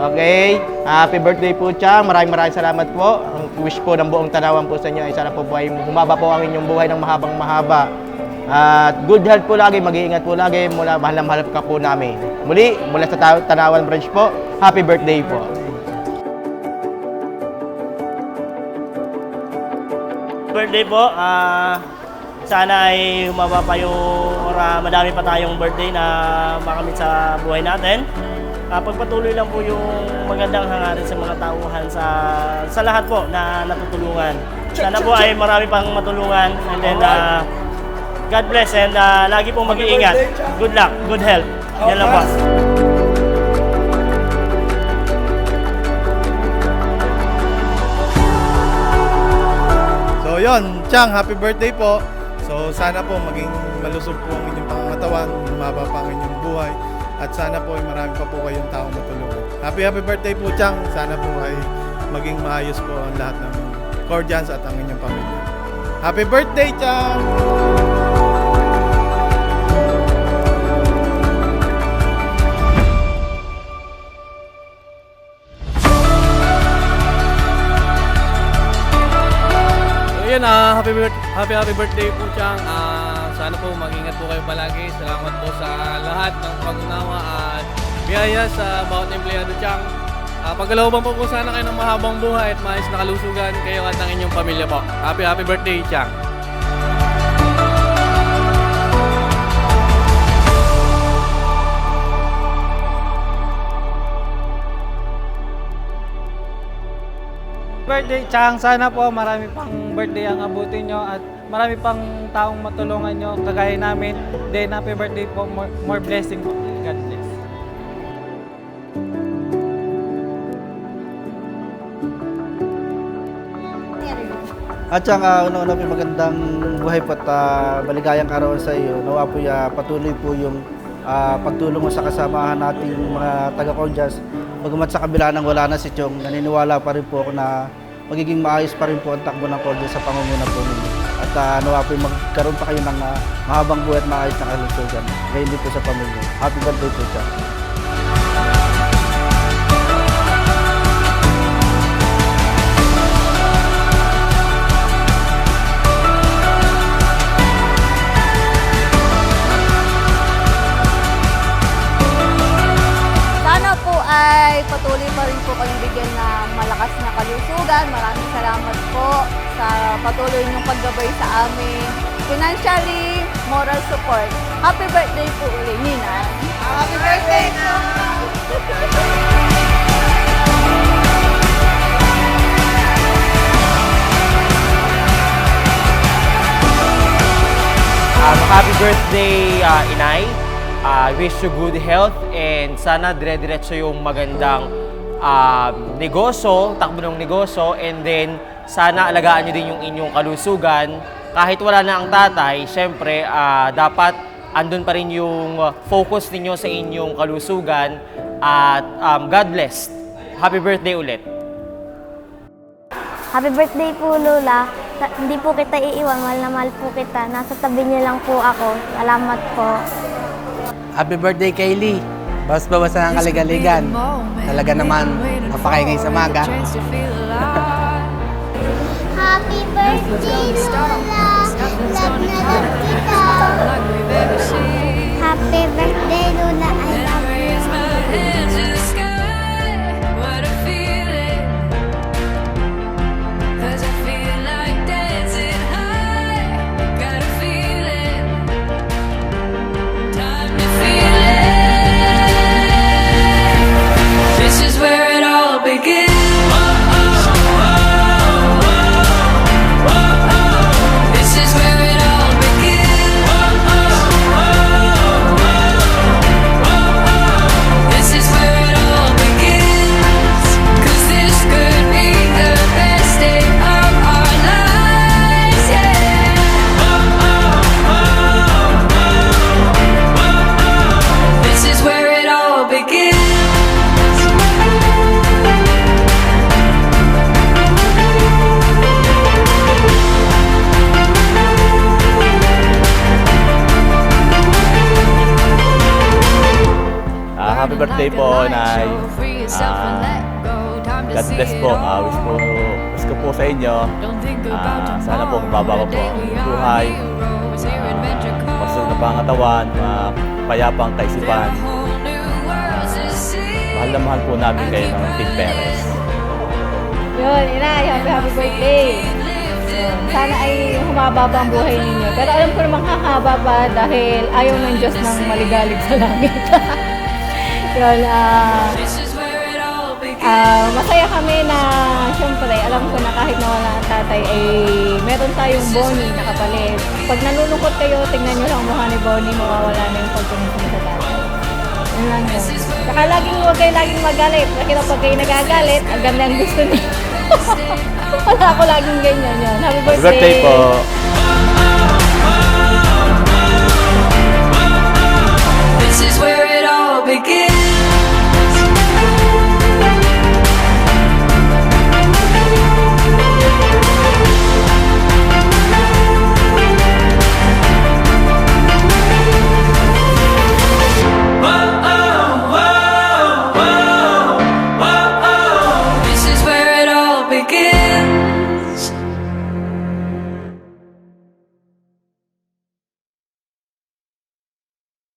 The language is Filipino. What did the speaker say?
Okay? Happy birthday po, Chang. Maraming salamat po. Ang wish po ng buong Tanawan po sa inyo ay sana po ay humaba po ang inyong buhay ng mahabang mahaba. At good health po lagi, mag-iingat po lagi. Mahal na mahal ka po namin. Muli, mula sa Tanawan Branch po, happy birthday po. Birthday po, sana ay humaba pa yung madami pa tayong birthday na makamit sa buhay natin. Pagpatuloy lang po yung magandang hangarin sa mga tauhan sa lahat po na natutulungan. Sana po ay marami pang matulungan, and then God bless, and lagi pong mag-iingat. Good luck, good health. Yan lang po. So yun, Chang, happy birthday po. So sana po maging malusog po ang inyong pangangatawan, lumaba pa ang inyong buhay, at sana po ay marami pa po kayong taong matulungan. Happy birthday po, Chang. Sana po ay maging maayos po ang lahat ng Cordians at ang inyong pamilya. Happy birthday, Chang! Ayun, happy birthday po, Chang. Sana po mag-ingat po kayo palagi. Salamat po sa lahat ng pag-unawa at biyaya sa bawat empleyado, Chang. Pagkalooban po sana kayo ng mahabang buhay at maayos na kalusugan kayo at ang inyong pamilya po. Happy birthday, Chang. Birthday, Chang. Sana po marami pang birthday ang abutin nyo at marami pang taong matulungan nyo kagaya namin. Then happy birthday po, more blessing po. God bless. At Chang, una-una po magandang buhay po at maligayang araw sa iyo. Nawa po patuloy po yung pagtulong mo sa kasamahan nating mga taga-Cordians. Bagamat sa kabila ng wala na si Chong, naniniwala pa rin po ako na magiging maayos pa rin po ang takbo ng Cordians sa pangunguna po ninyo. At nawa po magkaroon pa kayo ng mahabang buhay at maayos na kalusugan. Ngayon din po sa pamilya. Happy birthday po, Chang. Ay patuloy pa rin po kayong bigyan ng malakas na kalusugan. Maraming salamat po sa patuloy niyong paggabay sa amin. Financially, moral support. Happy birthday po ulit, Nina. Happy birthday po! Happy birthday, Inay. Wish you good health and sana dire-diretso yung magandang negosyo, takbo ng negosyo, and then sana alagaan nyo din yung inyong kalusugan. Kahit wala na ang tatay, syempre dapat andun pa rin yung focus ninyo sa inyong kalusugan at God bless. Happy birthday ulit. Happy birthday po, Lola. Hindi po kita iiwan, mahal na mahal po kita. Nasa tabi niyo lang po ako. Salamat po. Happy birthday, Kaylee. Bawas-bawasan ang kaligaligan. Talaga naman, napakaingay sa maga. Happy birthday, Lola. Love na love kita. Happy birthday, Lola. I love you. This is where happy birthday po, Nay. God bless po. Wish ko po sa inyo. Sana po mababago po ang buhay. Pasunod na pangatawan, payapang kaisipan. Mahal na mahal po namin kayo ng Team Perez. Yun, Inay, happy birthday. Yun, sana ay humaba pa ang buhay ninyo. Pero alam ko namang hahaba pa dahil ayaw ng Diyos ng maligalig sa langit. Yun, masaya kami na syempre, alam ko na kahit nawala ang tatay ay meron tayong Bonnie na kapalit. Pag nalulungkot kayo, tingnan nyo lang ang mukha ni Bonnie, mawawala na yung pagkumisin sa tatay. Yun lang yun. Saka huwag kayo laging magalit. Kasi pag kayo nagagalit, ang ganda ang gusto niyo. Wala ako laging ganyan yun. Happy birthday! Happy birthday po!